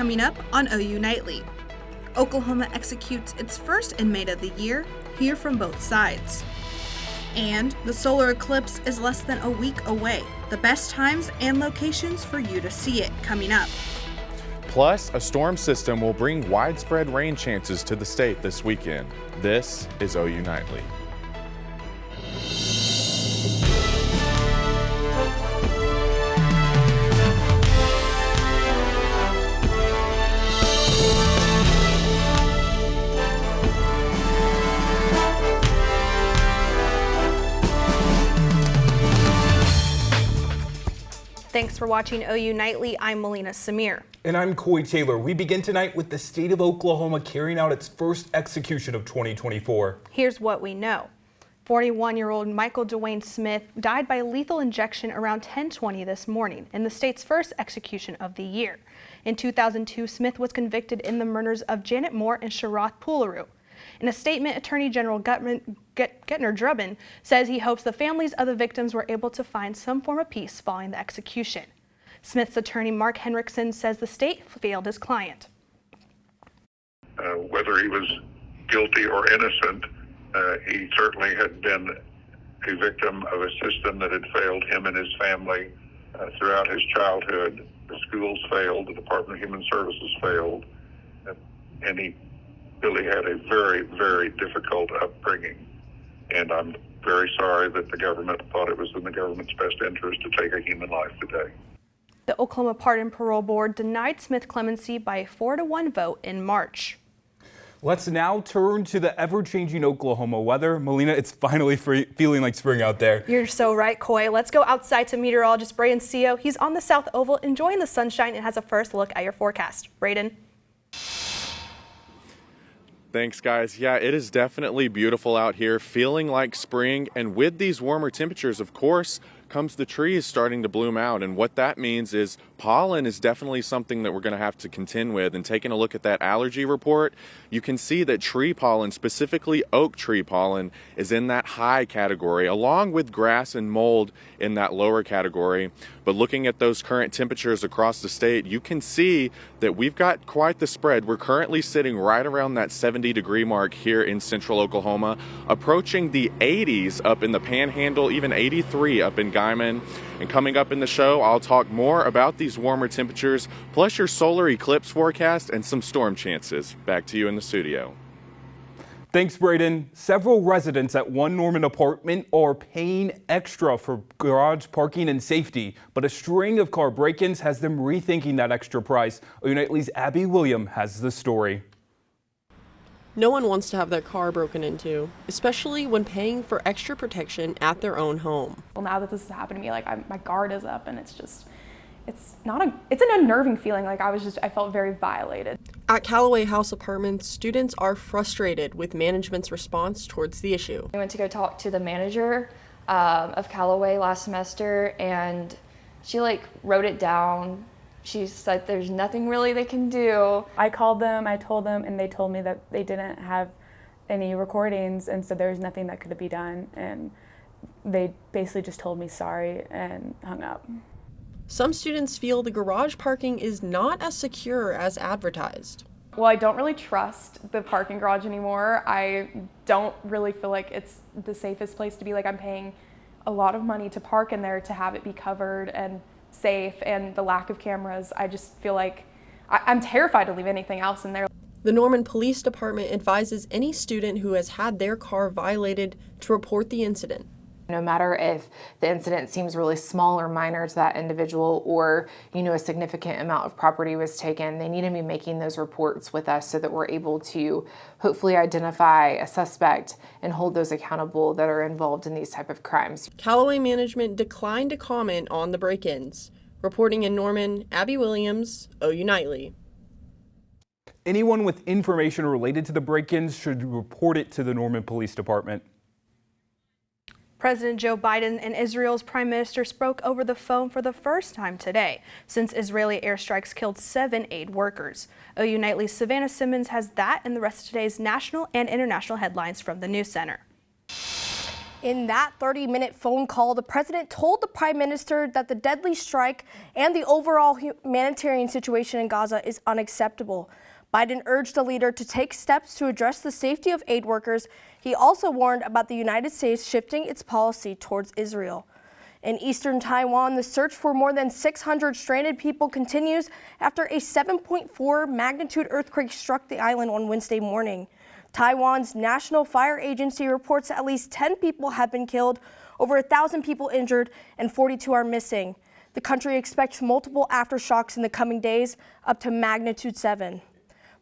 coming up on OU Nightly. Oklahoma executes its first inmate of the year. Hear from both sides. And the solar eclipse is less than a week away. The best times and locations for you to see it coming up. Plus, a storm system will bring widespread rain chances to the state this weekend. This is OU Nightly. Thanks for watching OU Nightly. I'm Melina Samir. And I'm Coy Taylor. We begin tonight with the state of Oklahoma carrying out its first execution of 2024. Here's what we know. 41-year-old Michael Dwayne Smith died by lethal injection around 10:20 this morning in the state's first execution of the year. In 2002, Smith was convicted in the murders of Janet Moore and Sharath Pularu. In a statement, Attorney General Getner Drubbin says he hopes the families of the victims were able to find some form of peace following the execution. Smith's attorney, Mark Henriksen, says the state failed his client. Whether he was guilty or innocent, he certainly had been a victim of a system that had failed him and his family throughout his childhood. The schools failed, the Department of Human Services failed, and he really had a very, very difficult upbringing. And I'm very sorry that the government thought it was in the government's best interest to take a human life today. The Oklahoma Pardon Parole Board denied Smith clemency by a 4-1 vote in March. Let's now turn to the ever-changing Oklahoma weather. Melina, it's finally feeling like spring out there. You're so right, Coy. Let's go outside to meteorologist Braden Seo. He's on the South Oval enjoying the sunshine and has a first look at your forecast. Braden. Thanks, guys. Yeah, it is definitely beautiful out here, feeling like spring. And with these warmer temperatures, of course, comes the trees starting to bloom out. And what that means is pollen is definitely something that we're going to have to contend with. And taking a look at that allergy report, you can see that tree pollen, specifically oak tree pollen, is in that high category, along with grass and mold in that lower category. But looking at those current temperatures across the state, you can see that we've got quite the spread. We're currently sitting right around that 70-degree mark here in central Oklahoma, approaching the 80s up in the Panhandle, even 83 up in Guyman. And coming up in the show, I'll talk more about these warmer temperatures, plus your solar eclipse forecast and some storm chances. Back to you in the studio. Thanks, Braden. Several residents at one Norman apartment are paying extra for garage parking and safety, but a string of car break-ins has them rethinking that extra price. OU Nightly's Abby William has the story. No one wants to have their car broken into, especially when paying for extra protection at their own home. Well, now that this has happened to me, like my guard is up, and it's an unnerving feeling. Like I felt very violated. At Callaway House Apartments, students are frustrated with management's response towards the issue. I went to go talk to the manager of Callaway last semester, and she wrote it down. She said there's nothing really they can do. I called them, I told them, and they told me that they didn't have any recordings, and so there was nothing that could be done, and they basically just told me sorry and hung up. Some students feel the garage parking is not as secure as advertised. Well, I don't really trust the parking garage anymore. I don't really feel like it's the safest place to be. Like, I'm paying a lot of money to park in there to have it be covered and safe, and the lack of cameras, I just feel like I'm terrified to leave anything else in there. The Norman Police Department advises any student who has had their car violated to report the incident. No matter if the incident seems really small or minor to that individual, or a significant amount of property was taken, they need to be making those reports with us so that we're able to hopefully identify a suspect and hold those accountable that are involved in these type of crimes. Callaway management declined to comment on the break-ins. Reporting in Norman, Abby Williams, OU Nightly. Anyone with information related to the break-ins should report it to the Norman Police Department. President Joe Biden and Israel's Prime Minister spoke over the phone for the first time today since Israeli airstrikes killed 7 aid workers. OU Nightly's Savannah Simmons has that and the rest of today's national and international headlines from the News Center. In that 30-minute phone call, the president told the prime minister that the deadly strike and the overall humanitarian situation in Gaza is unacceptable. Biden urged the leader to take steps to address the safety of aid workers. He also warned about the United States shifting its policy towards Israel. In eastern Taiwan, the search for more than 600 stranded people continues after a 7.4 magnitude earthquake struck the island on Wednesday morning. Taiwan's National Fire Agency reports at least 10 people have been killed, over 1,000 people injured, and 42 are missing. The country expects multiple aftershocks in the coming days, up to magnitude 7.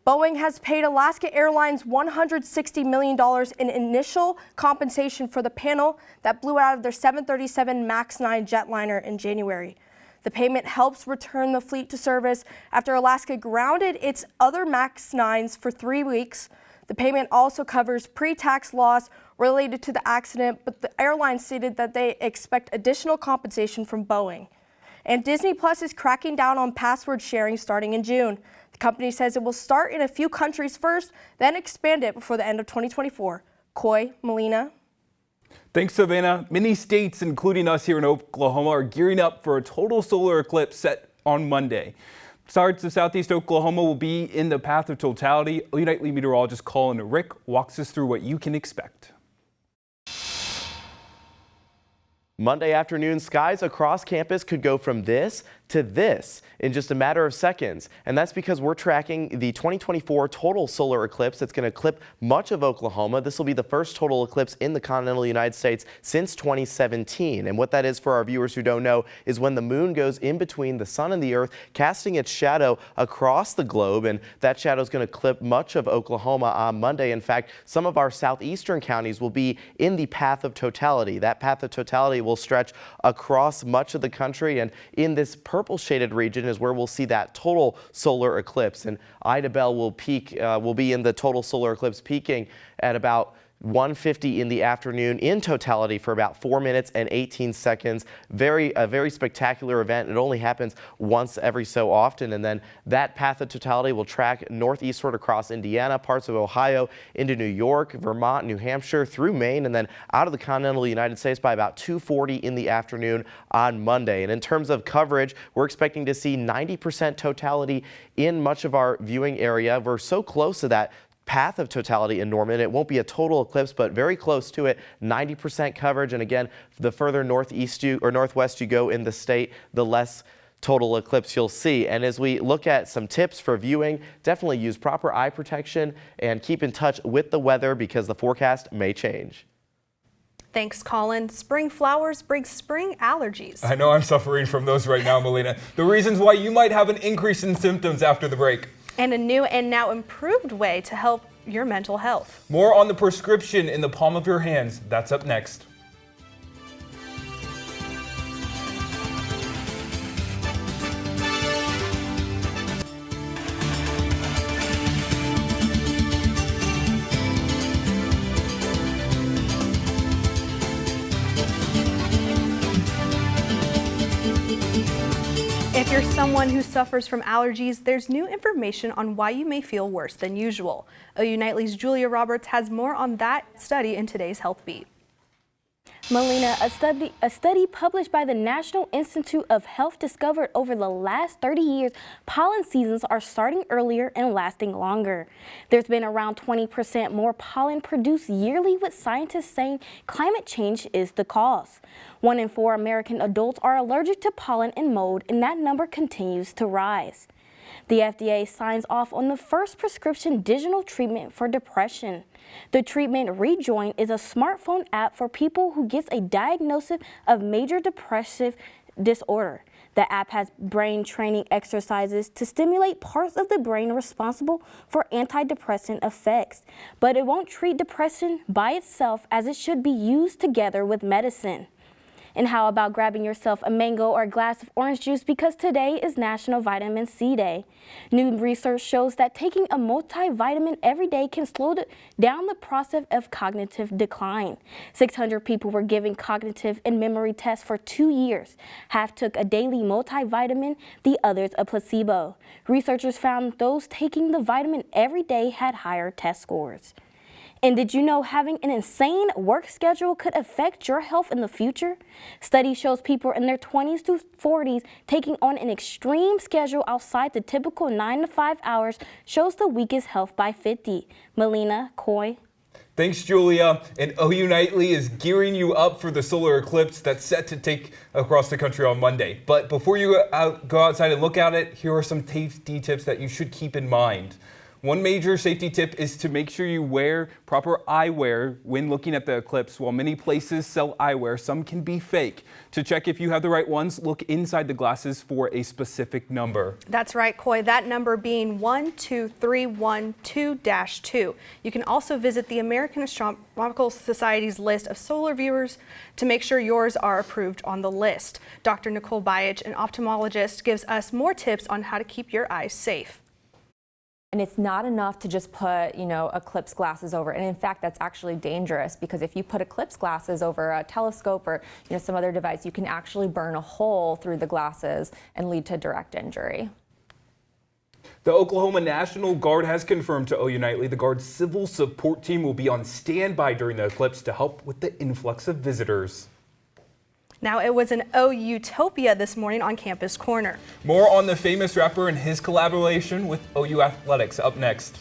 Boeing has paid Alaska Airlines $160 million in initial compensation for the panel that blew out of their 737 MAX 9 jetliner in January. The payment helps return the fleet to service after Alaska grounded its other MAX 9s for 3 weeks. The payment also covers pre-tax loss related to the accident, but the airline stated that they expect additional compensation from Boeing. And Disney Plus is cracking down on password sharing starting in June. The company says it will start in a few countries first, then expand it before the end of 2024. Coy, Melina. Thanks, Savannah. Many states, including us here in Oklahoma, are gearing up for a total solar eclipse set on Monday. Parts of southeast Oklahoma will be in the path of totality. Nightly meteorologist Colin Rick walks us through what you can expect. Monday afternoon, skies across campus could go from this to this in just a matter of seconds. And that's because we're tracking the 2024 total solar eclipse that's going to eclipse much of Oklahoma. This will be the first total eclipse in the continental United States since 2017. And what that is, for our viewers who don't know, is when the moon goes in between the sun and the earth, casting its shadow across the globe. And that shadow is going to eclipse much of Oklahoma on Monday. In fact, some of our southeastern counties will be in the path of totality. That path of totality will stretch across much of the country, and in this purple shaded region is where we'll see that total solar eclipse. And Ida Bell will be in the total solar eclipse, peaking at about 1:50 in the afternoon in totality for about 4 minutes and 18 seconds. A very spectacular event. It only happens once every so often, and then that path of totality will track northeastward across Indiana, parts of Ohio, into New York, Vermont, New Hampshire, through Maine, and then out of the continental United States by about 2:40 in the afternoon on Monday. And in terms of coverage, we're expecting to see 90% totality in much of our viewing area. We're so close to that path of totality in Norman. It won't be a total eclipse, but very close to it. 90% coverage. And again, the further northeast or northwest you go in the state, the less total eclipse you'll see. And as we look at some tips for viewing, definitely use proper eye protection and keep in touch with the weather because the forecast may change. Thanks, Colin. Spring flowers bring spring allergies. I know I'm suffering from those right now, Melina. The reasons why you might have an increase in symptoms after the break. And a new and now improved way to help your mental health. More on the prescription in the palm of your hands. That's up next. If you're someone who suffers from allergies, there's new information on why you may feel worse than usual. OU Nightly's Julia Roberts has more on that study in today's Health Beat. Melina, a study published by the National Institute of Health discovered over the last 30 years, pollen seasons are starting earlier and lasting longer. There's been around 20% more pollen produced yearly, with scientists saying climate change is the cause. 1 in 4 American adults are allergic to pollen and mold, and that number continues to rise. The FDA signs off on the first prescription digital treatment for depression. The treatment Rejoin is a smartphone app for people who gets a diagnosis of major depressive disorder. The app has brain training exercises to stimulate parts of the brain responsible for antidepressant effects, but it won't treat depression by itself, as it should be used together with medicine. And how about grabbing yourself a mango or a glass of orange juice, because today is National Vitamin C Day. New research shows that taking a multivitamin every day can slow down the process of cognitive decline. 600 people were given cognitive and memory tests for 2 years. Half took a daily multivitamin, the others a placebo. Researchers found those taking the vitamin every day had higher test scores. And did you know having an insane work schedule could affect your health in the future? Study shows people in their 20s to 40s taking on an extreme schedule outside the typical 9 to 5 hours shows the weakest health by 50. Melina, Coy. Thanks, Julia. And OU Nightly is gearing you up for the solar eclipse that's set to take across the country on Monday. But before you go outside and look at it, here are some safety tips that you should keep in mind. One major safety tip is to make sure you wear proper eyewear when looking at the eclipse. While many places sell eyewear, some can be fake. To check if you have the right ones, look inside the glasses for a specific number. That's right, Coy. That number being 12312-2. You can also visit the American Astronomical Society's list of solar viewers to make sure yours are approved on the list. Dr. Nicole Bayich, an ophthalmologist, gives us more tips on how to keep your eyes safe. And it's not enough to just put, eclipse glasses over. And in fact, that's actually dangerous because if you put eclipse glasses over a telescope or, some other device, you can actually burn a hole through the glasses and lead to direct injury. The Oklahoma National Guard has confirmed to OU Nightly the Guard's civil support team will be on standby during the eclipse to help with the influx of visitors. Now, it was an OU-topia this morning on Campus Corner. More on the famous rapper and his collaboration with OU Athletics up next.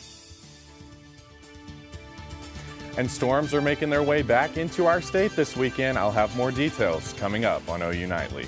And storms are making their way back into our state this weekend. I'll have more details coming up on OU Nightly.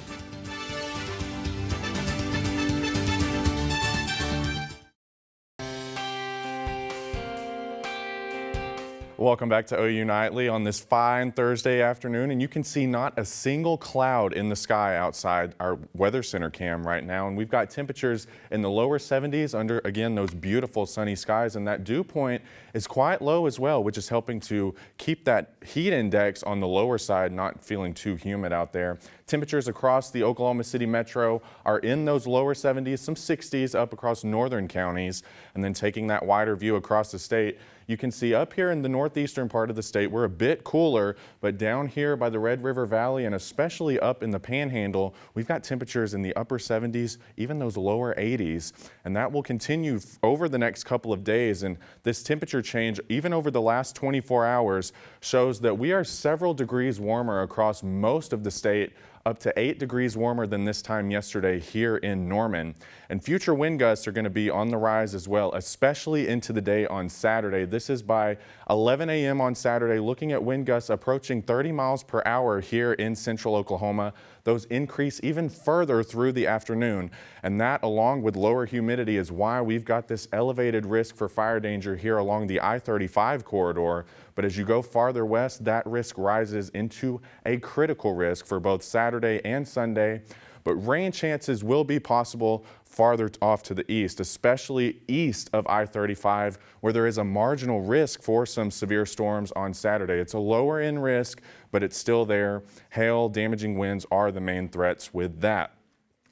Welcome back to OU Nightly on this fine Thursday afternoon, and you can see not a single cloud in the sky outside our weather center cam right now, and we've got temperatures in the lower 70s under, again, those beautiful sunny skies, and that dew point is quite low as well, which is helping to keep that heat index on the lower side, not feeling too humid out there. Temperatures across the Oklahoma City metro are in those lower 70s, some 60s up across northern counties, and then taking that wider view across the state, you can see up here in the northeastern part of the state, we're a bit cooler, but down here by the Red River Valley and especially up in the Panhandle, we've got temperatures in the upper 70s, even those lower 80s, and that will continue over the next couple of days. And this temperature change, even over the last 24 hours, shows that we are several degrees warmer across most of the state, up to 8 degrees warmer than this time yesterday here in Norman. And future wind gusts are going to be on the rise as well, especially into the day on Saturday. This is by 11 a.m. on Saturday, looking at wind gusts approaching 30 miles per hour here in central Oklahoma. Those increase even further through the afternoon. And that, along with lower humidity, is why we've got this elevated risk for fire danger here along the I-35 corridor. But as you go farther west, that risk rises into a critical risk for both Saturday and Sunday. But rain chances will be possible farther off to the east, especially east of I-35, where there is a marginal risk for some severe storms on Saturday. It's a lower end risk, but it's still there. Hail, damaging winds are the main threats with that.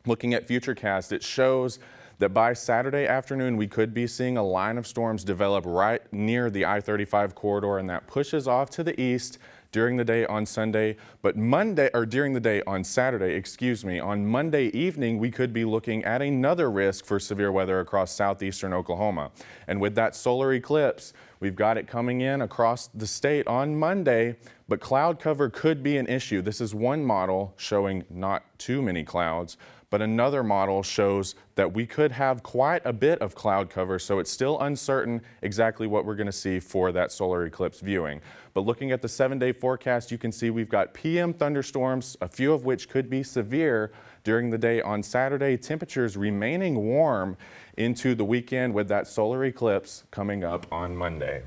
Looking at Futurecast, it shows that by Saturday afternoon, we could be seeing a line of storms develop right near the I-35 corridor, and that pushes off to the east during the day on Sunday, but during the day on Saturday, excuse me. On Monday evening, we could be looking at another risk for severe weather across southeastern Oklahoma. And with that solar eclipse, we've got it coming in across the state on Monday, but cloud cover could be an issue. This is one model showing not too many clouds, but another model shows that we could have quite a bit of cloud cover, so it's still uncertain exactly what we're going to see for that solar eclipse viewing. But looking at the 7-day forecast, you can see we've got PM thunderstorms, a few of which could be severe during the day on Saturday. Temperatures remaining warm into the weekend with that solar eclipse coming up on Monday.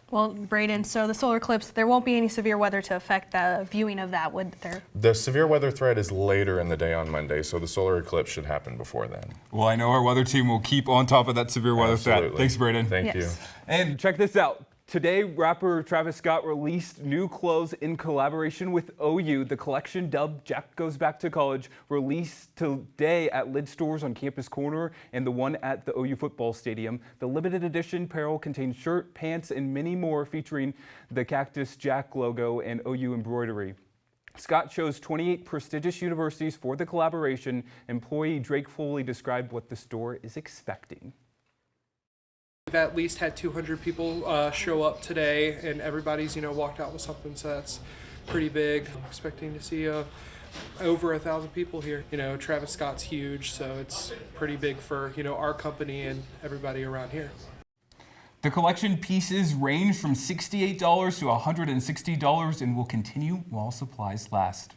Well, Braden, so the solar eclipse, there won't be any severe weather to affect the viewing of that, would there? The severe weather threat is later in the day on Monday, so the solar eclipse should happen before then. Well, I know our weather team will keep on top of that severe weather threat. Thanks, Braden. Thank you. And check this out. Today, rapper Travis Scott released new clothes in collaboration with OU. The collection, dubbed Jack Goes Back to College, released today at Lid stores on Campus Corner and the one at the OU football stadium. The limited edition apparel contains shirt, pants, and many more featuring the Cactus Jack logo and OU embroidery. Scott chose 28 prestigious universities for the collaboration. Employee Drake Foley described what the store is expecting. We've at least had 200 people show up today, and everybody's, walked out with something, so that's pretty big. I'm expecting to see over 1,000 people here. Travis Scott's huge, so it's pretty big for, our company and everybody around here. The collection pieces range from $68 to $160 and will continue while supplies last.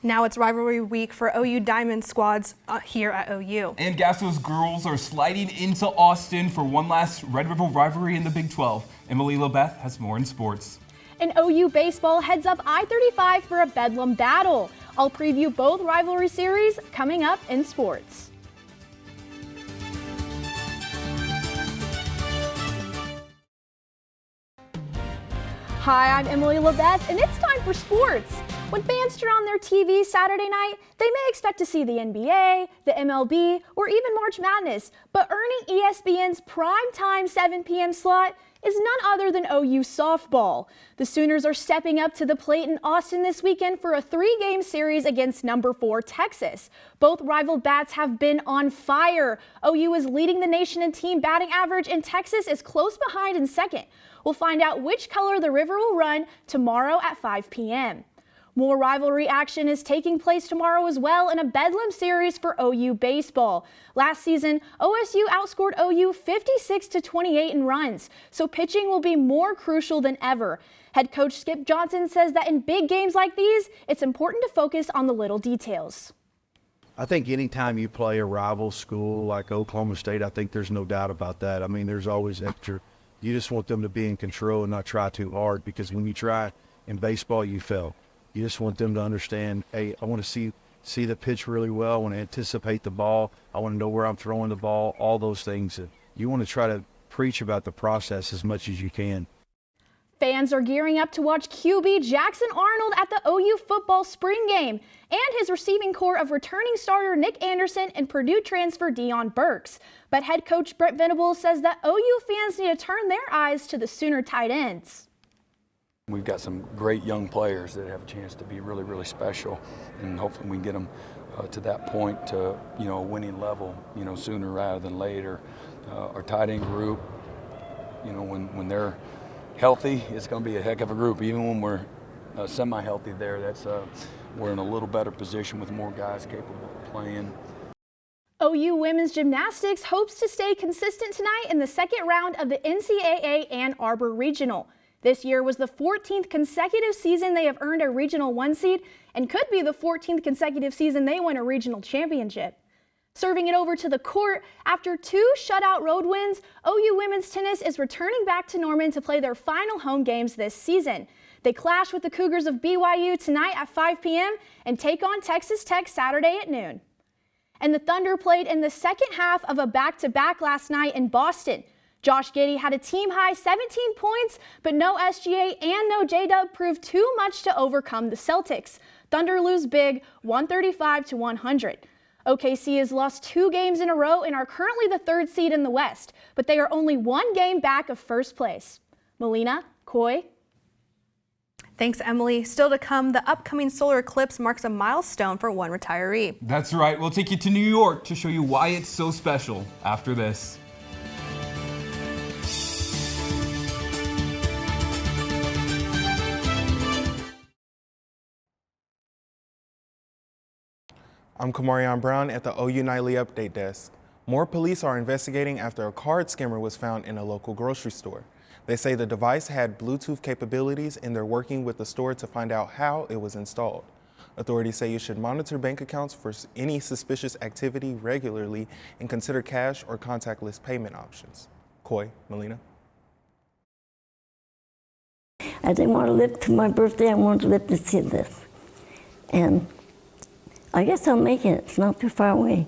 Now it's rivalry week for OU Diamond squads here at OU. And Gastos girls are sliding into Austin for one last Red River rivalry in the Big 12. Emily LaBeth has more in sports. And OU baseball heads up I-35 for a Bedlam battle. I'll preview both rivalry series coming up in sports. Hi, I'm Emily LaBeth, and it's time for sports. When fans turn on their TV Saturday night, they may expect to see the NBA, the MLB, or even March Madness, but earning ESPN's primetime 7 p.m. slot is none other than OU softball. The Sooners are stepping up to the plate in Austin this weekend for a 3-game series against number 4 Texas. Both rival bats have been on fire. OU is leading the nation in team batting average, and Texas is close behind in second. We'll find out which color the river will run tomorrow at 5 p.m. More rivalry action is taking place tomorrow as well in a Bedlam series for OU baseball. Last season, OSU outscored OU 56-28 in runs, so pitching will be more crucial than ever. Head coach Skip Johnson says that in big games like these, it's important to focus on the little details. I think anytime you play a rival school like Oklahoma State, I think there's no doubt about that. I mean, there's always extra. You just want them to be in control and not try too hard, because when you try in baseball, you fail. You just want them to understand, hey, I want to see the pitch really well. I want to anticipate the ball. I want to know where I'm throwing the ball, all those things. You want to try to preach about the process as much as you can. Fans are gearing up to watch QB Jackson Arnold at the OU football spring game and his receiving corps of returning starter Nick Anderson and Purdue transfer Deion Burks. But head coach Brent Venables says that OU fans need to turn their eyes to the Sooner tight ends. We've got some great young players that have a chance to be really, really special, and hopefully we can get them to that point to, a winning level, sooner rather than later. Our tight end group, when they're healthy, it's going to be a heck of a group. Even when we're semi-healthy there, we're in a little better position with more guys capable of playing. OU women's gymnastics hopes to stay consistent tonight in the second round of the NCAA Ann Arbor Regional. This year was the 14th consecutive season they have earned a Regional 1 seed and could be the 14th consecutive season they win a regional championship. Serving it over to the court, after 2 shutout road wins, OU women's tennis is returning back to Norman to play their final home games this season. They clash with the Cougars of BYU tonight at 5 p.m. and take on Texas Tech Saturday at noon. And the Thunder played in the second half of a back-to-back last night in Boston. Josh Giddey had a team-high 17 points, but no SGA and no J-Dub proved too much to overcome the Celtics. Thunder lose big, 135-100. OKC has lost 2 games in a row and are currently the 3rd seed in the West, but they are only 1 game back of first place. Melina, Coy. Thanks, Emily. Still to come, the upcoming solar eclipse marks a milestone for one retiree. That's right. We'll take you to New York to show you why it's so special after this. I'm Kamarion Brown at the OU Nightly Update Desk. More police are investigating after a card skimmer was found in a local grocery store. They say the device had Bluetooth capabilities and they're working with the store to find out how it was installed. Authorities say you should monitor bank accounts for any suspicious activity regularly and consider cash or contactless payment options. Coy, Melina. I didn't want to live to my birthday. I wanted to live to see this. And I guess I'll make it. It's not too far away.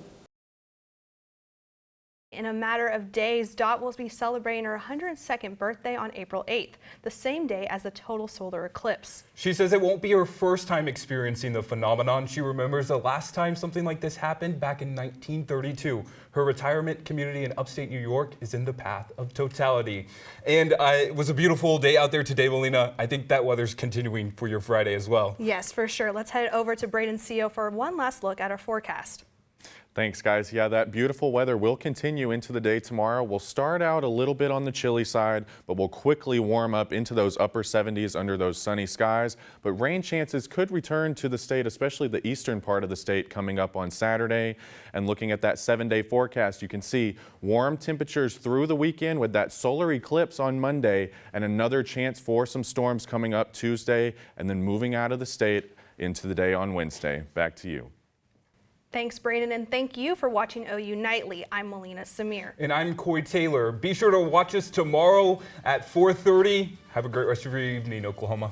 In a matter of days, Dot will be celebrating her 102nd birthday on April 8th, the same day as the total solar eclipse. She says it won't be her first time experiencing the phenomenon. She remembers the last time something like this happened back in 1932. Her retirement community in upstate New York is in the path of totality. And it was a beautiful day out there today, Melina. I think that weather's continuing for your Friday as well. Yes, for sure. Let's head over to Braden Seo for one last look at our forecast. Thanks, guys. Yeah, that beautiful weather will continue into the day tomorrow. We'll start out a little bit on the chilly side, but we'll quickly warm up into those upper 70s under those sunny skies. But rain chances could return to the state, especially the eastern part of the state, coming up on Saturday. And looking at that 7-day forecast, you can see warm temperatures through the weekend with that solar eclipse on Monday and another chance for some storms coming up Tuesday and then moving out of the state into the day on Wednesday. Back to you. Thanks, Braden, and thank you for watching OU Nightly. I'm Melina Samir. And I'm Coy Taylor. Be sure to watch us tomorrow at 4:30. Have a great rest of your evening, Oklahoma.